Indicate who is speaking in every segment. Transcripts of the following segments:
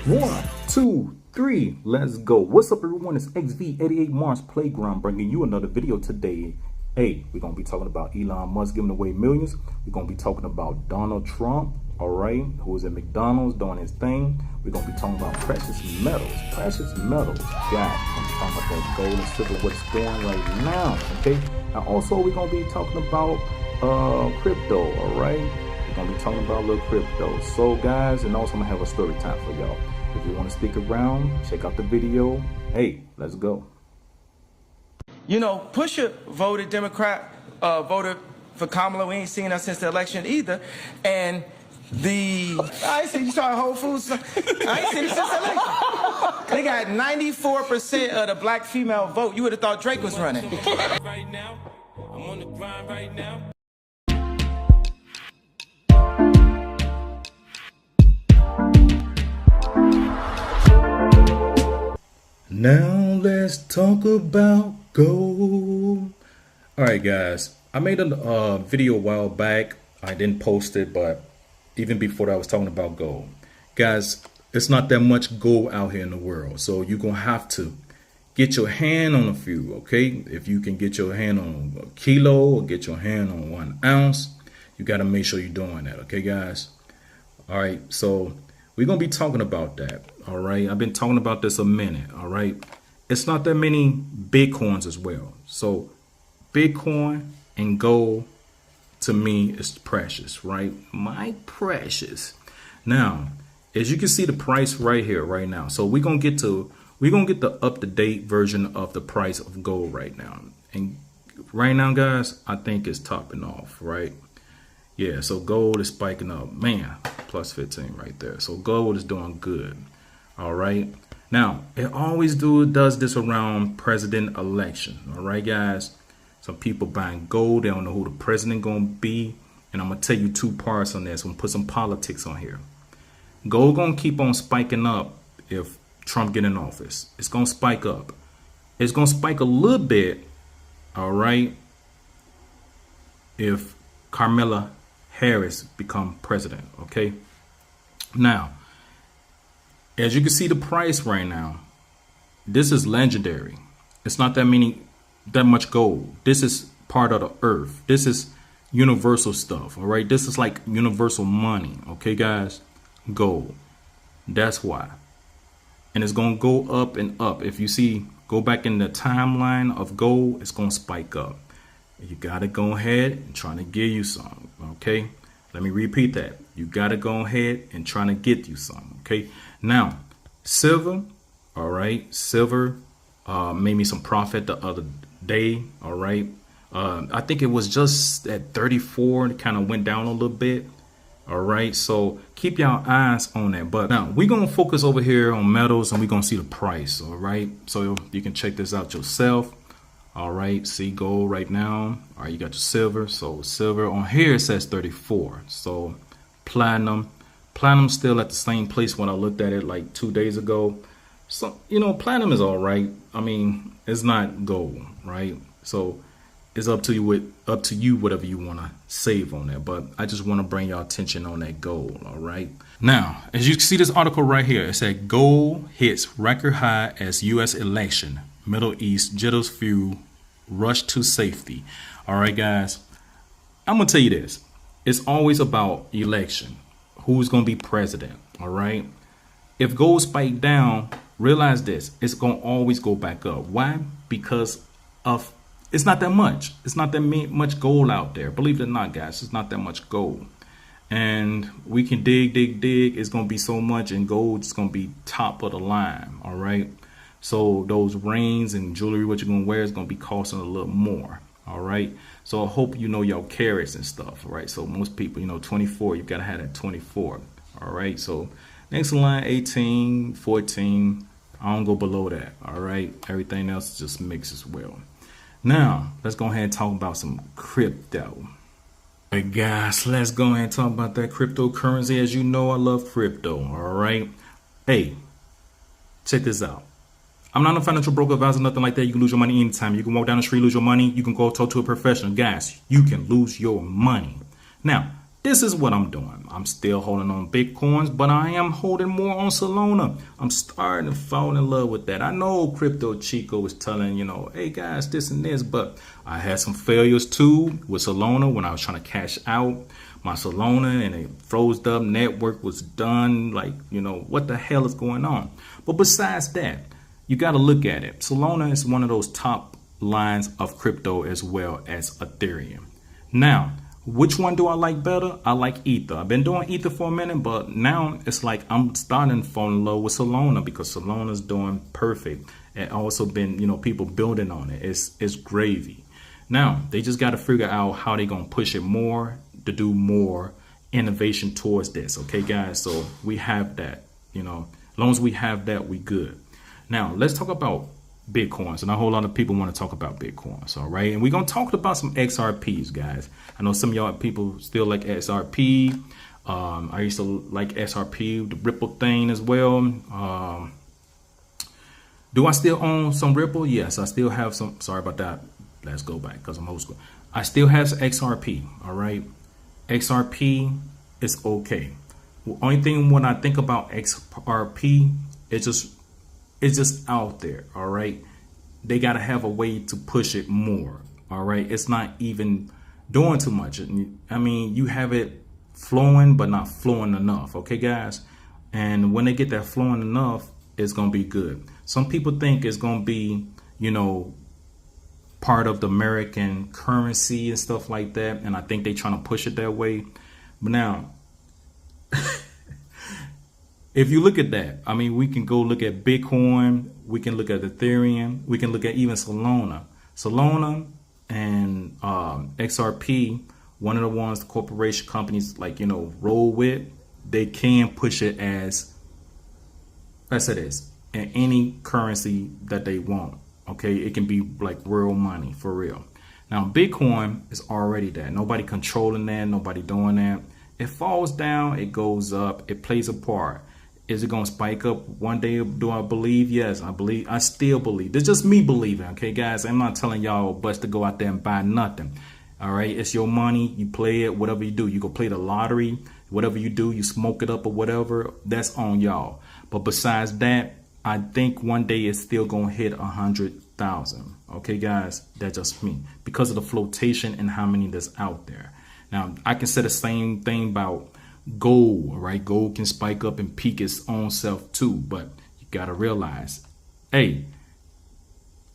Speaker 1: One, two, three, let's go. What's up, everyone? It's XV88 Mars Playground bringing you another video today. Hey, we're going to be talking about Elon Musk giving away millions. We're going to be talking about Donald Trump, all right, who is at McDonald's doing his thing. We're going to be talking about precious metals. Precious metals, guys. I'm talking about that gold and silver, what's going right now, okay? And also, we're going to be talking about crypto, all right? We're going to be talking about a little crypto. So, guys, and also I'm going to have a story time for y'all. If you want to stick around, check out the video. Hey, let's go.
Speaker 2: You know, Pusha voted Democrat, voted for Kamala. We ain't seen her since the election either. And I ain't seen you saw Whole Foods. I ain't seen it since the election. They got 94% of the black female vote. You would have thought Drake was running.
Speaker 3: Right now, I'm on the grind right now.
Speaker 1: Now let's talk about gold. All right, guys, I made a video a while back. I didn't post it, but even before that, I was talking about gold. Guys, it's not that much gold out here in the world, so you're gonna have to get your hand on a few, okay? If you can get your hand on a kilo or get your hand on 1 ounce, you got to make sure you're doing that, okay, guys? All right, so we're gonna be talking about that. All right, I've been talking about this a minute. All right, it's not that many Bitcoins as well. So Bitcoin and gold to me is precious, right? My precious. Now, as you can see the price right here, right now. So we're gonna get the up-to-date version of the price of gold right now. And right now, guys, I think it's topping off, right? Yeah, so gold is spiking up, man, plus 15 right there. So gold is doing good. All right. Now, it always does this around president election. All right, guys. Some people buying gold. They don't know who the president going to be. And I'm going to tell you 2 parts on this. I'm going to put some politics on here. Gold going to keep on spiking up if Trump get in office. It's going to spike up. It's going to spike a little bit. All right. If Kamala Harris become president. Okay. Now, as you can see the price right now, this is legendary. It's not that much gold. This is part of the earth. This is universal stuff. All right. This is like universal money. Okay, guys, gold. That's why. And it's going to go up and up. If you see, go back in the timeline of gold, it's going to spike up. You got to go ahead and try to give you some. Okay. Let me repeat that. You got to go ahead and try to get you some. Okay. Now, silver. All right. Silver made me some profit the other day. All right. I think it was just at 34. It kind of went down a little bit. All right. So keep your eyes on that. But now we're going to focus over here on metals and we're going to see the price. All right. So you can check this out yourself. All right, see gold right now. All right, you got your silver. So silver on here, it says 34. So platinum still at the same place when I looked at it like 2 days ago. So, you know, platinum is all right. I mean, it's not gold, right? So it's up to you whatever you want to save on that. But I just want to bring your attention on that gold, all right? Now, as you can see this article right here, it said gold hits record high as U.S. election. Middle East jitters few rush to safety. All right, guys, I'm gonna tell you this. It's always about election. Who's gonna be president? All right. If gold spike down, realize this. It's gonna always go back up. Why? Because of it's not that much. It's not that much gold out there. Believe it or not, guys, it's not that much gold. And we can dig. It's gonna be so much, and gold's gonna be top of the line. All right. So those rings and jewelry, what you're going to wear is going to be costing a little more. All right. So I hope you know your carats and stuff. All right. So most people, you know, 24, you got to have that 24. All right. So next in line, 18, 14. I don't go below that. All right. Everything else just mixes well. Now, let's go ahead and talk about some crypto. All right, guys, let's go ahead and talk about that cryptocurrency. As you know, I love crypto. All right. Hey, check this out. I'm not a financial broker, advisor, nothing like that. You can lose your money anytime. You can walk down the street, lose your money. You can go talk to a professional. Guys, you can lose your money. Now, this is what I'm doing. I'm still holding on Bitcoins, but I am holding more on Solana. I'm starting to fall in love with that. I know Crypto Chico was telling, hey guys, this and this, but I had some failures too with Solana when I was trying to cash out my Solana and it froze up, network was done. Like, what the hell is going on? But besides that, you got to look at it. Solana is one of those top lines of crypto as well as Ethereum. Now, which one do I like better? I like Ether. I've been doing Ether for a minute, but now it's like I'm starting to fall in love with Solana because Solana's doing perfect. And also been, people building on it. It's gravy. Now, they just got to figure out how they're going to push it more to do more innovation towards this. Okay, guys? So we have that, as long as we have that, we good. Now, let's talk about Bitcoins, and a whole lot of people want to talk about Bitcoins, all right? And we're going to talk about some XRPs, guys. I know some of y'all people still like XRP. I used to like XRP, the Ripple thing as well. Do I still own some Ripple? Yes, I still have some. Sorry about that. Let's go back because I'm old school. I still have XRP, all right? XRP is okay. The only thing when I think about XRP, it's just out there, all right? They got to have a way to push it more, all right? It's not even doing too much. I mean, you have it flowing, but not flowing enough, okay, guys? And when they get that flowing enough, it's going to be good. Some people think it's going to be, part of the American currency and stuff like that. And I think they're trying to push it that way. But now, if you look at that, I mean, we can go look at Bitcoin, we can look at Ethereum, we can look at even Solana. Solana and XRP, one of the ones the corporation companies roll with, they can push it as it is in any currency that they want. Okay, it can be like real money for real. Now, Bitcoin is already that. Nobody controlling that, nobody doing that. It falls down, it goes up, it plays a part. Is it going to spike up one day? Do I believe? Yes, I believe. I still believe. It's just me believing. Okay, guys, I'm not telling y'all but to go out there and buy nothing. All right, it's your money. You play it, whatever you do. You go play the lottery, whatever you do, you smoke it up or whatever. That's on y'all. But besides that, I think one day it's still going to hit 100,000. Okay, guys, that's just me because of the flotation and how many that's out there. Now, I can say the same thing about gold, all right? Gold can spike up and peak its own self too, but you got to realize, hey,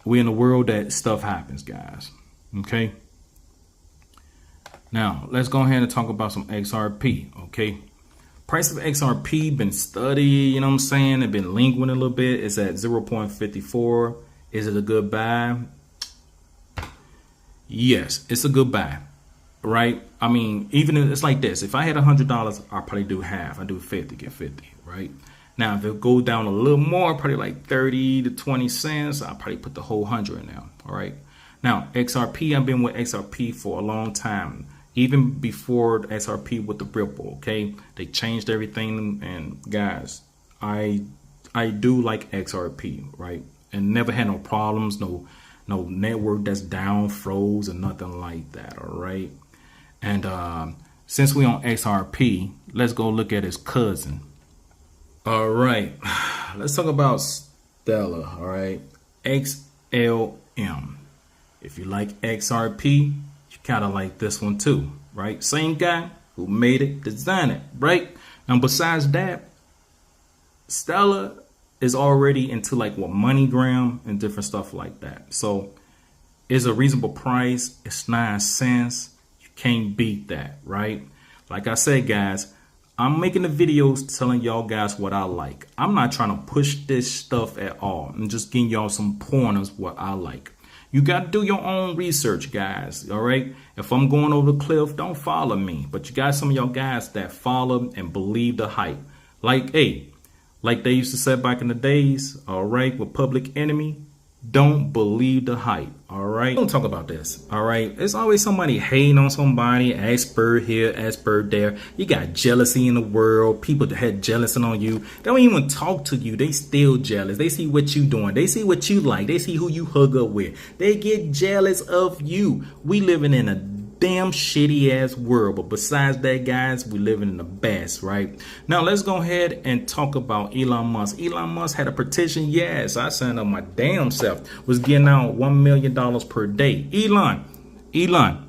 Speaker 1: we're in a world that stuff happens, guys. Okay. Now, let's go ahead and talk about some XRP, okay? Price of XRP been studied, you know what I'm saying? It's been lingering a little bit. It's at 0.54. Is it a good buy? Yes, it's a good buy. Right? I mean, even if it's like this, if I had $100, I'll probably do half. I do 50, get 50, right? Now, if it goes down a little more, probably like 30 to 20 cents, I'll probably put the whole 100 in there, all right? Now, XRP, I've been with XRP for a long time, even before XRP with the Ripple, okay? They changed everything, and guys, I do like XRP, right? And never had no problems, no network that's down, froze, or nothing like that, all right? And since we on XRP, let's go look at his cousin. All right, let's talk about Stellar. All right, XLM. If you like XRP, you kind of like this one too, right? Same guy who made it, designed it, right? Now, besides that, Stellar is already into like MoneyGram and different stuff like that. So it's a reasonable price. It's 9 cents. Can't beat that, right? Like I said, guys, I'm making the videos telling y'all guys what I like. I'm not trying to push this stuff at all. I'm just giving y'all some pointers what I like. You got to do your own research, guys, all right? If I'm going over the cliff, don't follow me. But you got some of y'all guys that follow and believe the hype. Like, hey, like they used to say back in the days, all right, with Public Enemy, don't believe the hype, all right? Don't talk about this, all right? There's always somebody hating on somebody, expert here, expert there. You got jealousy in the world. People that had jealousy on you. They don't even talk to you. They still jealous. They see what you doing. They see what you like. They see who you hug up with. They get jealous of you. We living in a damn shitty ass world. But besides that, guys, we living in the best, right? Now let's go ahead and talk about Elon Musk. Elon Musk had a petition. Yes, I signed up my damn self. Was getting out $1 million per day. Elon,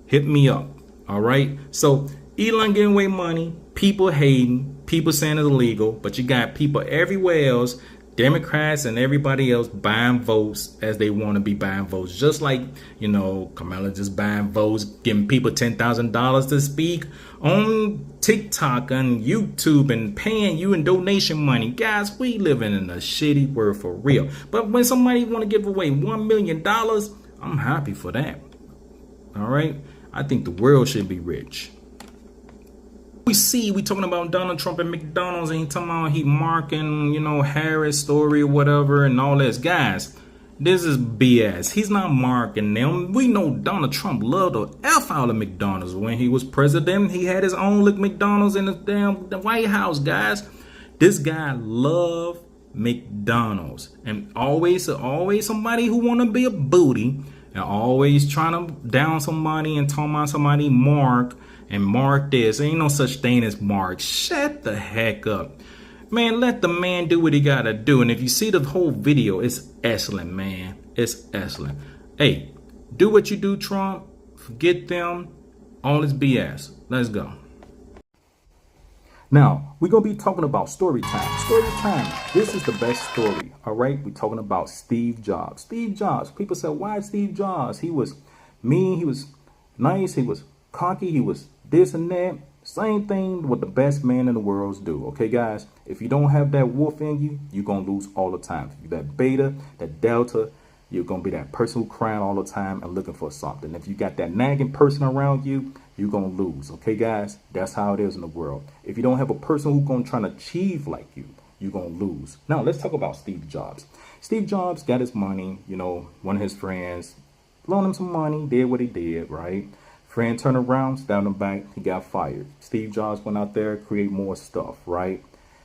Speaker 1: hit me up. All right. So Elon giving away money. People hating. People saying it's illegal. But you got people everywhere else, Democrats and everybody else, buying votes as they want to be buying votes. Just like, you know, Kamala just buying votes, giving people $10,000 to speak on TikTok and YouTube and paying you in donation money. Guys, we living in a shitty world for real. But when somebody want to give away $1 million, I'm happy for that. All right. I think the world should be rich. We talking about Donald Trump and McDonald's, and he talking about he marking, you know, Harris story or whatever and all this. Guys, this is BS. He's not marking them. We know Donald Trump loved the F out of McDonald's. When he was president, he had his own little McDonald's in the White House, guys. This guy loved McDonald's, and always somebody who want to be a booty and always trying to down somebody and talking about somebody Mark and Mark this. Ain't no such thing as Mark. Shut the heck up. Man, let the man do what he gotta do. And if you see the whole video, it's excellent, man. It's excellent. Hey, do what you do, Trump. Forget them. All this BS. Let's go. Now, we're going to be talking about story time. Story time. This is the best story. All right. We're talking about Steve Jobs. Steve Jobs. People say, why Steve Jobs? He was mean. He was nice. He was cocky. He was this and that. Same thing what the best man in the world do. Okay, guys, if you don't have that wolf in you, you're going to lose all the time. If you're that beta, that delta, you're going to be that person who crying all the time and looking for something. If you got that nagging person around you, you're going to lose. Okay, guys, that's how it is in the world. If you don't have a person who's going to try to achieve like you, you're going to lose. Now, let's talk about Steve Jobs. Steve Jobs got his money. You know, one of his friends loaned him some money, did what he did, right? Friend turned around, stabbed him back, he got fired. Steve Jobs went out there, create more stuff, right?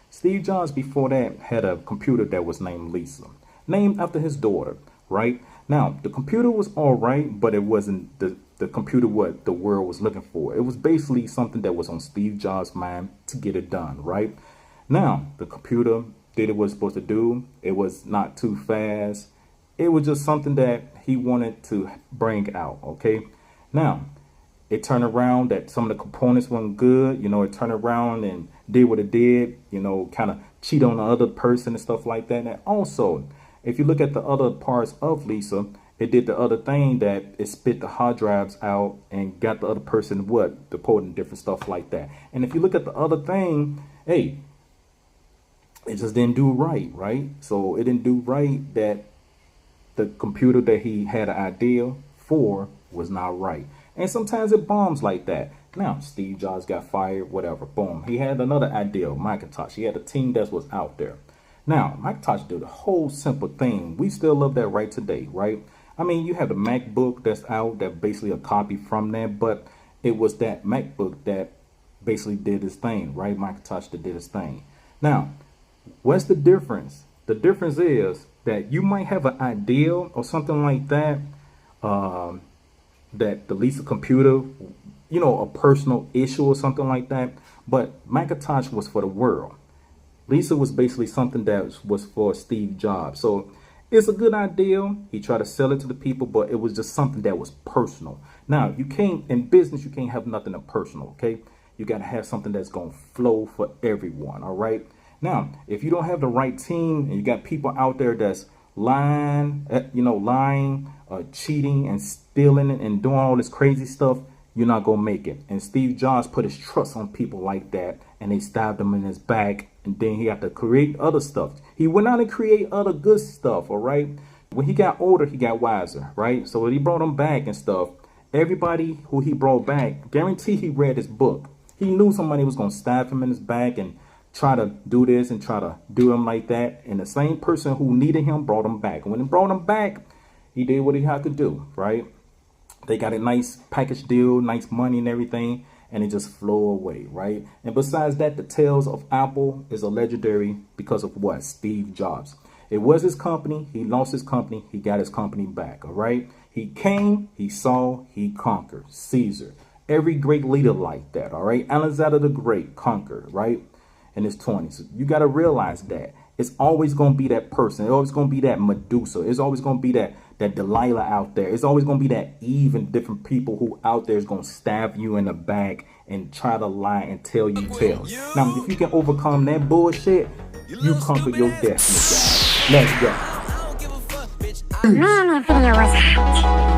Speaker 1: Steve Jobs before that had a computer that was named Lisa, named after his daughter, right? Now, the computer was all right, but it wasn't the computer what the world was looking for. It was basically something that was on Steve Jobs' mind to get it done, right? Now, the computer did what it was supposed to do. It was not too fast. It was just something that he wanted to bring out, okay? Now, it turned around that some of the components weren't good. You know, it turned around and did what it did, you know, kind of cheat on the other person and stuff like that. And also, if you look at the other parts of Lisa, it did the other thing that it spit the hard drives out and got the other person what? Deporting different stuff like that. And if you look at the other thing, hey, it just didn't do right, right? So it didn't do right that the computer that he had an idea for was not right. And sometimes it bombs like that. Now, Steve Jobs got fired, whatever, boom. He had another idea, Macintosh. He had a team that was out there. Now, Macintosh did a whole simple thing. We still love that right today, right? I mean, you have the MacBook that's out that basically a copy from that, but it was that MacBook that basically did his thing, right? Macintosh that did his thing. Now, what's the difference? The difference is that you might have an idea or something like that, that the Lisa computer, you know, a personal issue or something like that. But Macintosh was for the world. Lisa was basically something that was for Steve Jobs. So it's a good idea. He tried to sell it to the people, but it was just something that was personal. Now, you can't, in business, you can't have nothing impersonal, okay? You got to have something that's going to flow for everyone, all right? Now, if you don't have the right team and you got people out there that's lying, cheating and stealing and doing all this crazy stuff, you're not going to make it. And Steve Jobs put his trust on people like that, and they stabbed him in his back, and then he had to create other stuff. He went out and create other good stuff, all right? When he got older, he got wiser, right? So when he brought him back and stuff, everybody who he brought back, guarantee he read his book. He knew somebody was going to stab him in his back and try to do this and try to do him like that. And the same person who needed him brought him back. And when he brought him back, he did what he had to do, right? They got a nice package deal, nice money and everything, and it just flew away, right? And besides that, the tales of Apple is a legendary because of what? Steve Jobs. It was his company. He lost his company. He got his company back, all right? He came, he saw, he conquered. Caesar. Every great leader like that, all right? Alexander the Great conquered, right? In his 20s. You got to realize that. It's always going to be that person. It's always going to be that Medusa. It's always going to be that Delilah out there. It's always going to be that Eve and different people who out there is going to stab you in the back and try to lie and tell you tales. Now, if you can overcome that bullshit, you conquer your destiny, guys. Let's go.
Speaker 4: Man, that video was hot.